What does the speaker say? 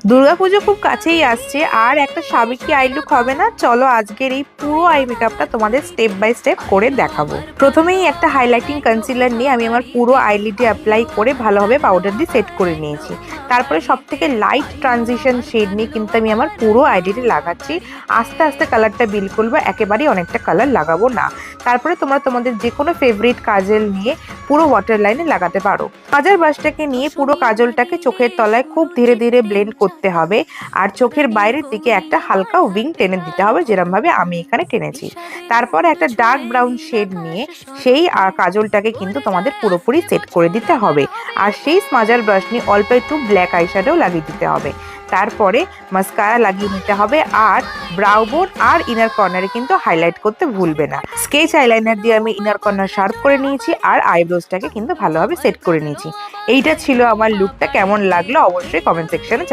দুর্গাপুজো খুব কাছেই আসছে, আর একটা সাবেকি আই লুক হবে না? চলো আজকের এই পুরো আই মেকআপটা তোমাদের স্টেপ বাই স্টেপ করে দেখাবো। প্রথমেই একটা হাইলাইটিং কনসিলার নিয়ে আমি আমার পুরো আইলিডে অ্যাপ্লাই করে ভালোভাবে পাউডার দিয়ে সেট করে নিয়েছি। তারপরে সব থেকে লাইট ট্রানজিশন শেড নিয়ে কিন্তু আমি আমার পুরো আইলিডে লাগাচ্ছি। আস্তে আস্তে কালারটা বিল্ড করবো, একেবারেই অনেকটা কালার লাগাবো না। তারপরে তোমরা তোমাদের যে কোনো ফেভারিট কাজল নিয়ে পুরো ওয়াটার লাইনে লাগাতে পারো। কাজল ব্রাশটাকে নিয়ে পুরো কাজলটাকে চোখের তলায় খুব ধীরে ধীরে ব্লেন্ড করতে হবে, আর চোখের বাইরের দিকে একটা হালকা উইং টেনে দিতে হবে, যেরকম ভাবে আমি এখানে টেনেছি। তারপর একটা ডার্ক ব্রাউন শেড নিয়ে সেই কাজলটাকে কিন্তু তোমাদের পুরোপুরি সেট করে দিতে হবে, আর সেই স্মাজার ব্রাশ নিয়ে অল্প একটু ব্ল্যাক আইশ্যাডো লাগিয়ে দিতে হবে। তারপরে মাস্কারা লাগিয়ে নিতে হবে, আর ব্রাউ বোন আর ইনার কর্নারে কিন্তু হাইলাইট করতে ভুলবে না। স্কেচ আইলাইনার দিয়ে আমি ইনার কর্নার শার্প করে নিয়েছি, আর আইব্রোজটাকে কিন্তু ভালোভাবে সেট করে নিয়েছি। এইটা ছিল আমার লুকটা। কেমন লাগলো অবশ্যই কমেন্ট সেকশনে